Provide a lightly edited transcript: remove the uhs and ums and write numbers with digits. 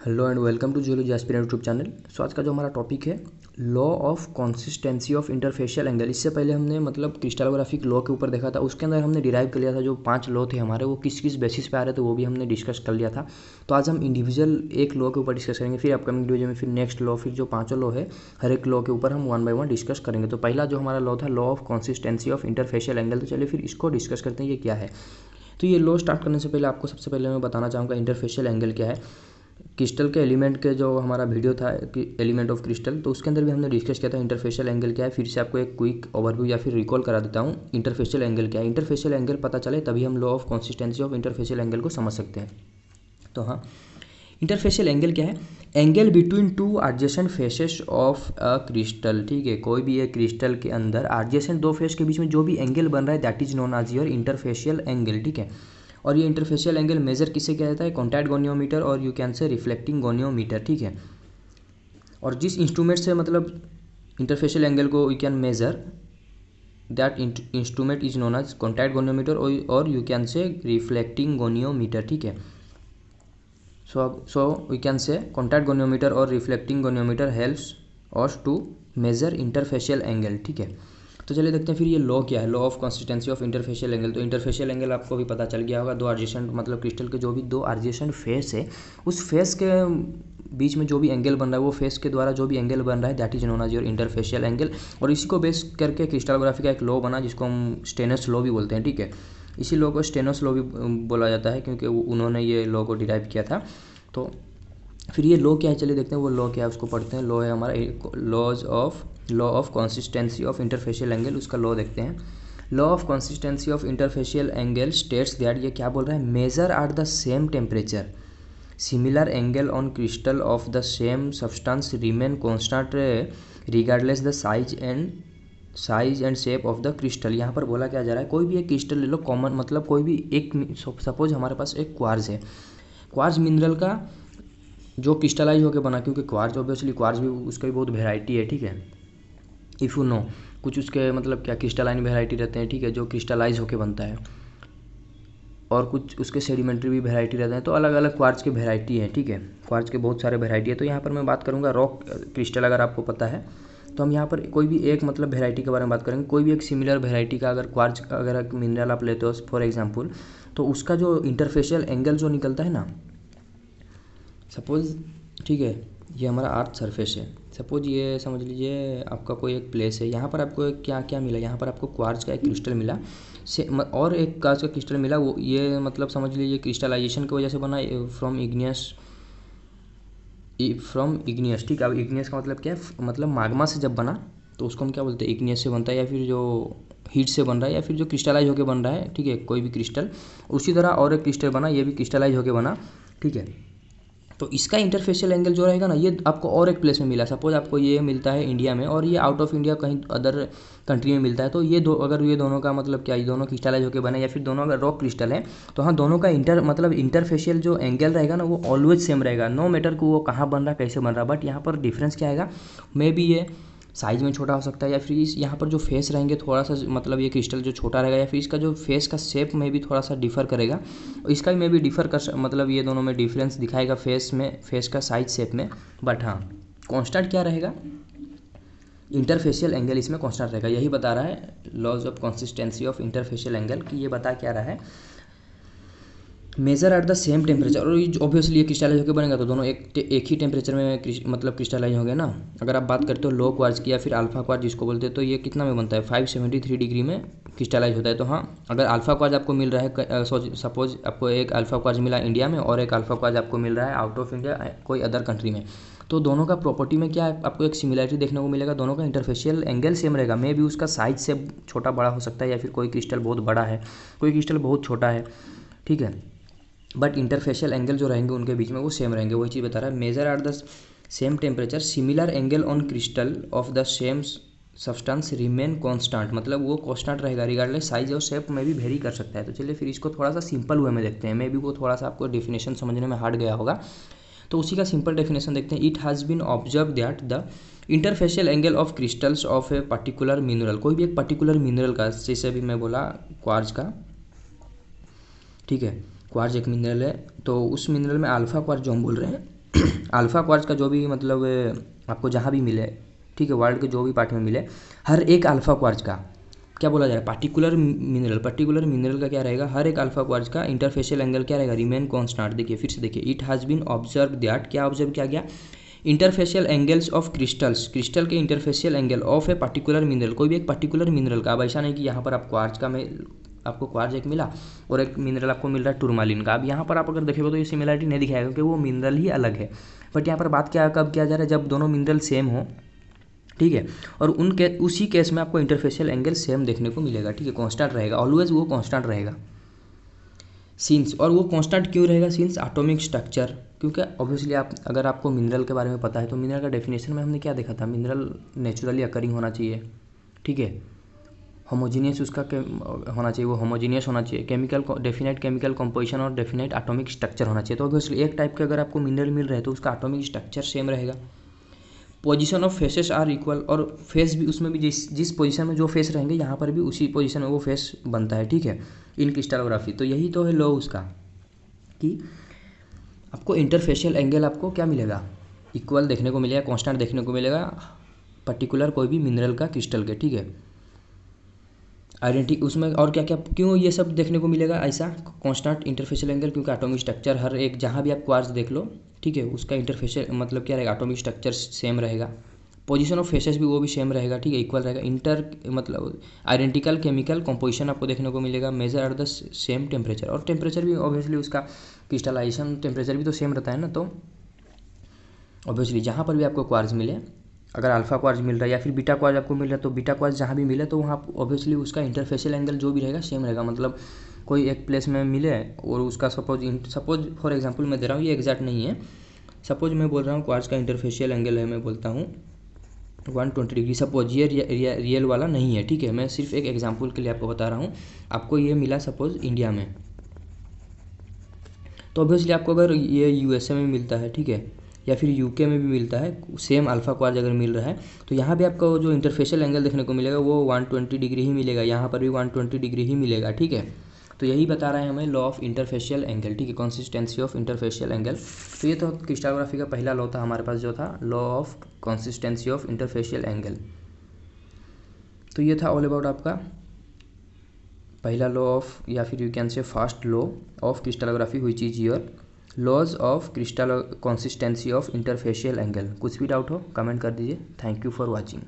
Hello and welcome to geology aspirant YouTube channel. So आज का जो हमारा टॉपिक है law of consistency of interfacial angle. इससे पहले हमने मतलब क्रिस्टलोग्राफिक लॉ के ऊपर देखा था, उसके अंदर हमने डिराइव कर लिया था जो 5 लॉ थे हमारे, वो किस किस बेसिस पे आ रहे थे वो भी हमने डिस्कस कर लिया था। तो आज हम इंडिविजुअल एक लॉ के ऊपर डिस्कस करेंगे, फिर अपकमिंग वीडियो में फिर नेक्स्ट लॉ, फिर जो 5 लॉ है हर एक लॉ के ऊपर हम 1 बाय 1 डिस्कस करेंगे। तो पहला जो हमारा लॉ था law of consistency of interfacial angle. तो चलिए फिर इसको डिस्कस करते हैं ये क्या है। तो ये लॉ स्टार्ट करने से पहले आपको सबसे पहले मैं बताना चाहूँगा इंटरफेशियल एंगल क्या है। क्रिस्टल के एलिमेंट के जो हमारा वीडियो था कि एलिमेंट ऑफ क्रिस्टल, तो उसके अंदर भी हमने डिस्कस किया था इंटरफेशियल एंगल क्या है। फिर से आपको एक क्विक ओवरव्यू या फिर रिकॉल करा देता हूँ इंटरफेशियल एंगल क्या है। इंटरफेशियल एंगल पता चले तभी हम law of consistency of interfacial angle को समझ सकते हैं। तो हाँ, इंटरफेशियल एंगल क्या है? Angle between two adjacent faces of a crystal. ठीक है, कोई भी एक क्रिस्टल के अंदर एडजेसेंट दो फेस के बीच में जो भी एंगल बन रहा है that is known as your interfacial angle. ठीक है, और ये इंटरफेशियल एंगल मेजर किससे किया जाता है? कॉन्टैक्ट गोनियोमीटर और you can say reflecting goniometer. ठीक है, और जिस इंस्ट्रूमेंट से मतलब इंटरफेशियल एंगल को you can measure that instrument is known as contact goniometer और you can say reflecting goniometer. ठीक है, so we can say contact goniometer or reflecting goniometer helps us to measure interfacial angle। ठीक है, तो चलिए देखते हैं फिर ये लॉ क्या है, law of consistency of interfacial angle. तो इंटरफेशियल एंगल आपको भी पता चल गया होगा, दो एडजेसेंट मतलब क्रिस्टल के जो भी दो एडजेसेंट फेस है उस फेस के बीच में जो भी एंगल बन रहा है वो फेस के द्वारा जो भी एंगल बन रहा है that is known as your interfacial angle. और इसी को बेस करके क्रिस्टलोग्राफी का एक लॉ बना जिसको हम स्टेनस लॉ भी बोलते हैं। ठीक है, इसी लॉ को स्टेनस लॉ भी बोला जाता है क्योंकि उन्होंने ये लॉ को डिराइव किया था। तो फिर ये लॉ क्या है, चलिए देखते हैं वो लॉ क्या है, उसको पढ़ते हैं। लॉ है हमारा law of consistency of interfacial angle, उसका लॉ देखते हैं। Law of consistency of interfacial angle states that, ये क्या बोल रहा है? Measure at the same temperature similar angle on crystal of the same substance remain constant regardless the size and shape of the crystal. यहाँ पर बोला क्या जा रहा है, कोई भी एक क्रिस्टल ले लो कॉमन, मतलब कोई भी एक, सपोज हमारे पास एक क्वार्ज है, क्वार्ज मिनरल का जो क्रिस्टलाइज होकर बना, क्योंकि क्वार्ज ऑब्वियसली क्वार्ज भी उसका भी बहुत वेराइटी है। ठीक है, इफ़ यू नो कुछ उसके मतलब क्या क्रिस्टलाइन वेराइटी रहते हैं। ठीक है, जो क्रिस्टलाइज होकर बनता है, और कुछ उसके सेडिमेंट्री भी वेराइटी रहते हैं। तो अलग अलग क्वार्ज की वेराइटी है। ठीक है, क्वार्ज के बहुत सारे वेराइटी है। तो यहाँ पर मैं बात करूँगा रॉक क्रिस्टल, अगर आपको पता है तो हम यहाँ पर कोई भी एक मतलब वेराइटी के बारे में बात करेंगे। कोई भी एक सिमिलर वेराइटी का अगर क्वार्ज का अगर एक मिनरल आप लेते हो फॉर एग्जांपल, तो उसका जो इंटरफेशियल एंगल जो निकलता है ना, सपोज, ठीक है, ये हमारा अर्थ सरफेस है, सपोज ये समझ लीजिए आपका कोई एक प्लेस है, यहाँ पर आपको क्या क्या मिला, यहाँ पर आपको क्वार्ट्ज का एक क्रिस्टल मिला से और एक क्वार्ट्ज का क्रिस्टल मिला, वो ये मतलब समझ लीजिए क्रिस्टलाइजेशन की वजह से बना फ्रॉम इग्नियस। ठीक है, अब इग्नियस का मतलब क्या है? मतलब माग्मा से जब बना तो उसको हम क्या बोलते हैं? इग्नियस से बनता है, या फिर जो हीट से बन रहा है, या फिर जो क्रिस्टलाइज होकर बन रहा है। ठीक है, कोई भी क्रिस्टल, उसी तरह और एक क्रिस्टल बना, ये भी क्रिस्टलाइज होकर बना। ठीक है, तो इसका इंटरफेशियल एंगल जो रहेगा ना, ये आपको और एक प्लेस में मिला, सपोज आपको ये मिलता है इंडिया में और ये आउट ऑफ इंडिया कहीं अदर कंट्री में मिलता है। तो ये दो, अगर ये दोनों का मतलब क्या, ये दोनों क्रिस्टलाइज होकर बने या फिर दोनों अगर रॉक क्रिस्टल है, तो हाँ दोनों का इंटरफेशियल जो एंगल रहेगा ना वो ऑलवेज सेम रहेगा, नो मैटर कि वो कहाँ बन रहा है, कैसे बन रहा है। बट यहाँ पर डिफरेंस क्या आएगा, मे बी ये साइज़ में छोटा हो सकता है, या फिर इस यहाँ पर जो फेस रहेंगे थोड़ा सा मतलब ये क्रिस्टल जो छोटा रहेगा, या फिर इसका जो फेस का शेप में भी थोड़ा सा डिफर करेगा, इसका भी डिफर कर मतलब ये दोनों में डिफरेंस दिखाएगा फेस का साइज शेप में। बट हाँ, कांस्टेंट क्या रहेगा? इंटरफेशियल एंगल इसमें कांस्टेंट रहेगा। यही बता रहा है laws of consistency of interfacial angle कि ये बता क्या रहा है, measure at the same temperature. और ऑब्वियसली ये क्रिस्टलाइज होकर बनेगा तो दोनों एक ही टेम्परेचर में मतलब क्रिस्टलाइज होंगे ना। अगर आप बात करते हो लो क्वार्ज की या फिर अल्फा क्वार्ज जिसको बोलते हैं, तो ये कितना में बनता है? 573 डिग्री में क्रिस्टलाइज होता है। तो हाँ, अगर अल्फा क्वार्ज आपको मिल रहा है, सपोज आपको एक अल्फा क्वार्ज मिला इंडिया में और एक अल्फा क्वार्ज आपको मिल रहा है आउट ऑफ इंडिया कोई अदर कंट्री में, तो दोनों का प्रॉपर्टी में क्या है, आपको एक सिमिलरिटी देखने को मिलेगा, दोनों का इंटरफेशियल एंगल सेम रहेगा। मे भी उसका साइज से छोटा बड़ा हो सकता है, या फिर कोई क्रिस्टल बहुत बड़ा है, कोई क्रिस्टल बहुत छोटा है। ठीक है, बट इंटरफेशियल एंगल जो रहेंगे उनके बीच में वो सेम रहेंगे। वही चीज़ बता रहा है, measure at the same temperature similar angle on crystal of the same substance remain constant, मतलब वो कांस्टेंट रहेगा रिगार्डलेस साइज और शेप में भी वेरी कर सकता है। तो चलिए फिर इसको थोड़ा सा सिंपल वे में देखते हैं, मे बी वो थोड़ा सा आपको डेफिनेशन समझने में हार्ड गया होगा, तो उसी का सिंपल डेफिनेशन देखते हैं। It has been observe that the interfacial angle of crystals of a particular mineral, कोई भी एक पर्टिकुलर मिनरल का, जैसे भी मैं बोला क्वार्ज का, ठीक है, क्वार्ज एक मिनरल है, तो उस मिनरल में अल्फा क्वार्ज जो हम बोल रहे हैं अल्फ़ा क्वार्ट्ज का जो भी मतलब आपको जहाँ भी मिले, ठीक है, वर्ल्ड के जो भी पार्ट में मिले, हर एक अल्फ़ा क्वार्ट्ज का क्या बोला जा रहा है, पार्टिकुलर मिनरल का क्या रहेगा, हर एक अल्फ़ा क्वार्ट्ज का इंटरफेशियल एंगल क्या रहेगा, रिमेन कॉन्स्टेंट। देखिए फिर से देखिए, it has been observe that, क्या ऑब्जर्व किया गया, इंटरफेशियल एंगल्स ऑफ क्रिस्टल के interfacial angle of a particular mineral, कोई भी एक पर्टिकुलर मिनरल का। अब ऐसा नहीं कि यहाँ पर आप क्वार्ट्ज का में आपको क्वार्ट्ज एक मिला और एक मिनरल आपको मिल रहा है टूरमालिन का। अब यहाँ पर आप अगर देखोगे तो ये सिमिलरिटी नहीं दिखाएगा क्योंकि वो मिनरल ही अलग है। बट यहाँ पर बात क्या कब किया जा रहा है, जब दोनों मिनरल सेम हो, ठीक है, और उसी केस में आपको इंटरफेशियल एंगल सेम देखने को मिलेगा, ठीक है, कांस्टेंट रहेगा, ऑलवेज वो कांस्टेंट रहेगा सीन्स। और वो कांस्टेंट क्यों रहेगा सीन्स एटॉमिक स्ट्रक्चर, क्योंकि ऑब्वियसली आप अगर आपको मिनरल के बारे में पता है तो मिनरल का डेफिनेशन में हमने क्या देखा था, मिनरल नेचुरली अकरिंग होना चाहिए, ठीक है, होमोजीनियस उसका होना चाहिए, वो होमोजीनियस होना चाहिए, केमिकल डेफिनेट केमिकल कंपोजिशन और डेफिनेट एटॉमिक स्ट्रक्चर होना चाहिए। तो ऑब्वियसली एक टाइप के अगर आपको मिनरल मिल रहा है तो उसका एटॉमिक स्ट्रक्चर सेम रहेगा। Position of faces are equal, और फेस भी उसमें भी जिस पोजीशन में जो फेस रहेंगे यहाँ पर भी उसी पोजीशन में वो फेस बनता है, ठीक है, इन क्रिस्टलोग्राफी। तो यही तो है लॉ उसका कि आपको इंटरफेशियल एंगल आपको क्या मिलेगा, इक्वल देखने को मिलेगा, कांस्टेंट देखने को मिलेगा पर्टिकुलर कोई भी मिनरल का क्रिस्टल के, ठीक है, आइडेंटिटी उसमें। और क्या क्या क्यों ये सब देखने को मिलेगा ऐसा कांस्टेंट इंटरफेशियल एंगल, क्योंकि एटॉमिक स्ट्रक्चर हर एक जहाँ भी आप क्वार्ट्ज देख लो, ठीक है, उसका इंटरफेशियल मतलब क्या रहेगा, एटॉमिक स्ट्रक्चर सेम रहेगा, पोजीशन ऑफ फेसेस भी वो भी सेम रहेगा, ठीक है, इक्वल रहेगा, मतलब आइडेंटिकल केमिकल कंपोजिशन आपको देखने को मिलेगा, measure at the same temperature, और टेम्परेचर भी ऑब्वियसली उसका क्रिस्टलाइजेशन टेम्परेचर भी तो सेम रहता है ना। तो ऑब्वियसली जहाँ पर भी आपको क्वार्ट्ज मिले, अगर अल्फा क्वार्ट्ज मिल रहा है या फिर बीटा क्वार्ट्ज आपको मिल रहा है तो बीटा क्वार्ट्ज जहाँ भी मिले तो वहाँ ऑब्वियसली उसका इंटरफेशियल एंगल जो भी रहेगा सेम रहेगा। मतलब कोई एक प्लेस में मिले और उसका सपोज फॉर एग्जांपल मैं दे रहा हूँ, ये एग्जैक्ट नहीं है, सपोज मैं बोल रहा हूँ क्वार्ट्ज का इंटरफेशियल एंगल है, मैं बोलता हूँ 120 डिग्री, सपोज ये रियल वाला नहीं है, ठीक है, मैं सिर्फ एक एग्जाम्पल के लिए आपको बता रहा हूँ। आपको ये मिला सपोज इंडिया में, तो ऑब्वियसली आपको अगर ये यूएसए में मिलता है, ठीक है, या फिर यूके में भी मिलता है, सेम अल्फा क्वार्ट्ज अगर मिल रहा है तो यहाँ भी आपको जो इंटरफेशियल एंगल देखने को मिलेगा वो 120 डिग्री ही मिलेगा, यहाँ पर भी 120 डिग्री ही मिलेगा, ठीक है। तो यही बता रहा है हमें लॉ ऑफ इंटरफेशियल एंगल, ठीक है, कंसिस्टेंसी ऑफ इंटरफेशियल एंगल। तो ये तो क्रिस्टलोग्राफी का पहला लॉ था हमारे पास जो था law of consistency of interfacial angle. तो ये था ऑल अबाउट आपका पहला लॉ ऑफ, या फिर you can say first law of crystallography which is your laws of crystal consistency of interfacial angle. कुछ भी डाउट हो कमेंट कर दीजिए। Thank you for watching.